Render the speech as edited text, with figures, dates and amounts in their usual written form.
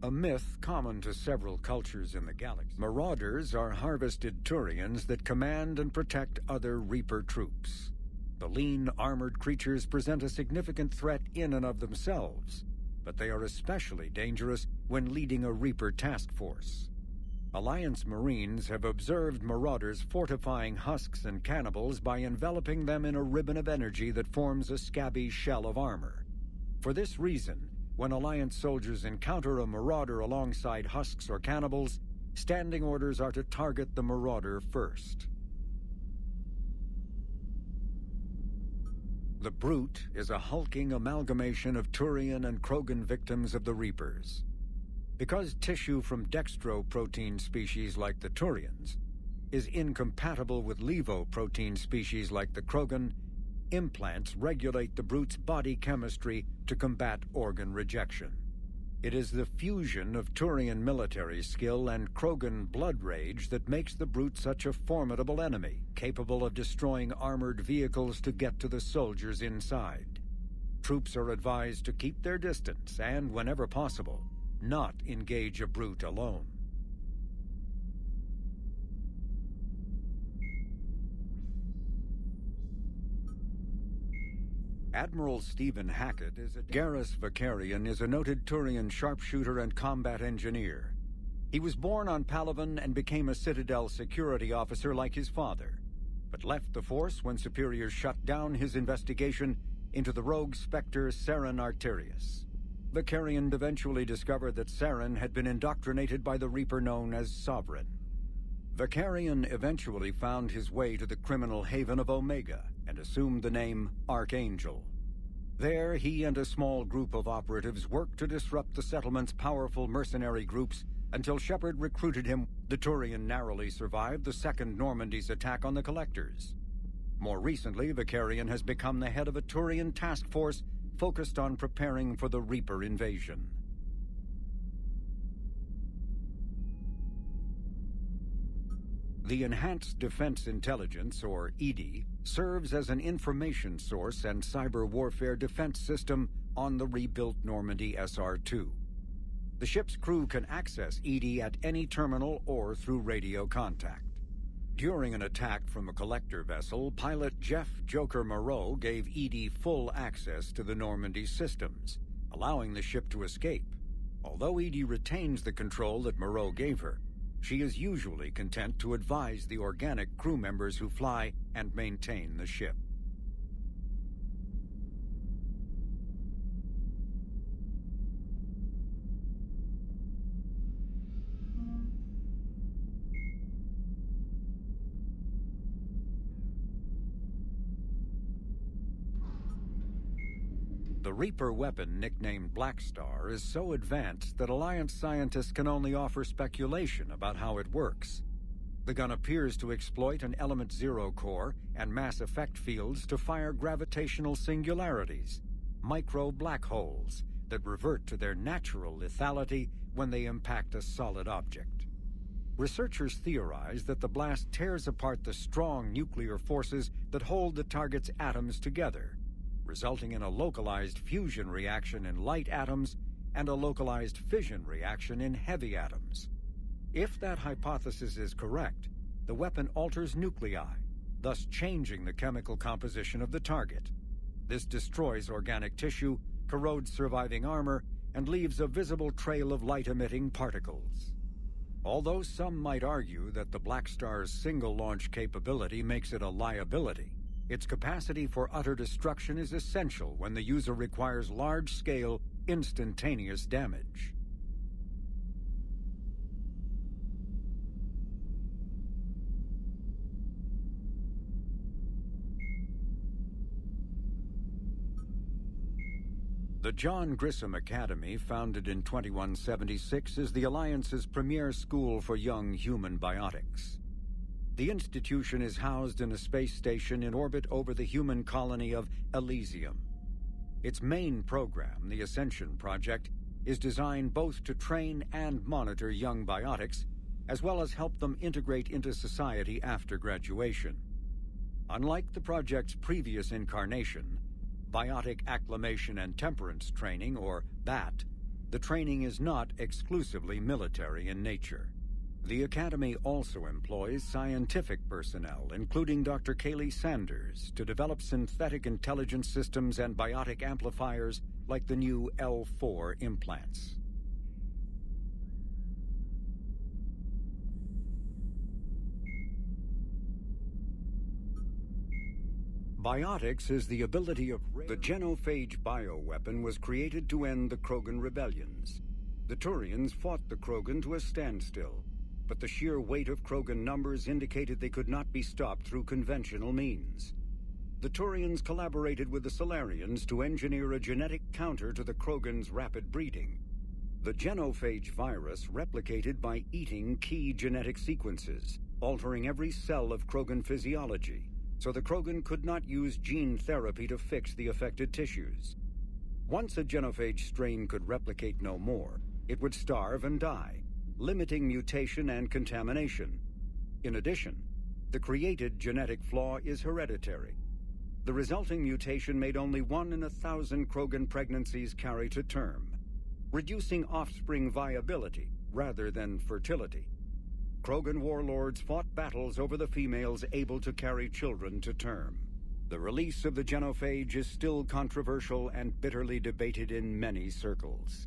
A myth common to several cultures in the galaxy. Marauders are harvested Turians that command and protect other Reaper troops. The lean, armored creatures present a significant threat in and of themselves, but they are especially dangerous when leading a Reaper task force. Alliance Marines have observed Marauders fortifying husks and cannibals by enveloping them in a ribbon of energy that forms a scabby shell of armor. For this reason, when Alliance soldiers encounter a Marauder alongside husks or cannibals, standing orders are to target the Marauder first. The Brute is a hulking amalgamation of Turian and Krogan victims of the Reapers. Because tissue from dextroprotein species like the Turians is incompatible with levoprotein species like the Krogan, implants regulate the Brute's body chemistry to combat organ rejection. It is the fusion of Turian military skill and Krogan blood rage that makes the Brute such a formidable enemy, capable of destroying armored vehicles to get to the soldiers inside. Troops are advised to keep their distance and, whenever possible, not engage a Brute alone. Admiral Stephen Hackett Garrus Vakarian is a noted Turian sharpshooter and combat engineer. He was born on Palaven and became a Citadel security officer like his father, but left the force when superiors shut down his investigation into the rogue specter Saren Arterius. Vakarian eventually discovered that Saren had been indoctrinated by the Reaper known as Sovereign. Vakarian eventually found his way to the criminal haven of Omega and assumed the name Archangel. There, he and a small group of operatives worked to disrupt the settlement's powerful mercenary groups until Shepard recruited him. The Turian narrowly survived the Second Normandy's attack on the Collectors. More recently, Vakarian has become the head of a Turian task force focused on preparing for the Reaper invasion. The Enhanced Defense Intelligence, or EDI, serves as an information source and cyber warfare defense system on the rebuilt Normandy SR-2. The ship's crew can access EDI at any terminal or through radio contact. During an attack from a collector vessel, pilot Jeff Joker Moreau gave EDI full access to the Normandy systems, allowing the ship to escape. Although EDI retains the control that Moreau gave her, she is usually content to advise the organic crew members who fly and maintain the ship. The Reaper weapon, nicknamed Black Star, is so advanced that Alliance scientists can only offer speculation about how it works. The gun appears to exploit an Element Zero core and mass effect fields to fire gravitational singularities, micro black holes, that revert to their natural lethality when they impact a solid object. Researchers theorize that the blast tears apart the strong nuclear forces that hold the target's atoms together, resulting in a localized fusion reaction in light atoms and a localized fission reaction in heavy atoms. If that hypothesis is correct, the weapon alters nuclei, thus changing the chemical composition of the target. This destroys organic tissue, corrodes surviving armor, and leaves a visible trail of light-emitting particles. Although some might argue that the Black Star's single-launch capability makes it a liability, its capacity for utter destruction is essential when the user requires large-scale, instantaneous damage. The John Grissom Academy, founded in 2176, is the Alliance's premier school for young human biotics. The institution is housed in a space station in orbit over the human colony of Elysium. Its main program, the Ascension Project, is designed both to train and monitor young biotics, as well as help them integrate into society after graduation. Unlike the project's previous incarnation, Biotic Acclimation and Temperance Training, or BAT, the training is not exclusively military in nature. The Academy also employs scientific personnel, including Dr. Kaylee Sanders, to develop synthetic intelligence systems and biotic amplifiers like the new L4 implants. Biotics is the ability of the genophage bioweapon was created to end the Krogan rebellions. The Turians fought the Krogan to a standstill, but the sheer weight of Krogan numbers indicated they could not be stopped through conventional means. The Turians collaborated with the Solarians to engineer a genetic counter to the Krogan's rapid breeding. The genophage virus replicated by eating key genetic sequences, altering every cell of Krogan physiology, so the Krogan could not use gene therapy to fix the affected tissues. Once a genophage strain could replicate no more, it would starve and die, limiting mutation and contamination. In addition, the created genetic flaw is hereditary. The resulting mutation made only 1 in 1,000 Krogan pregnancies carry to term, reducing offspring viability rather than fertility. Krogan warlords fought battles over the females able to carry children to term. The release of the genophage is still controversial and bitterly debated in many circles.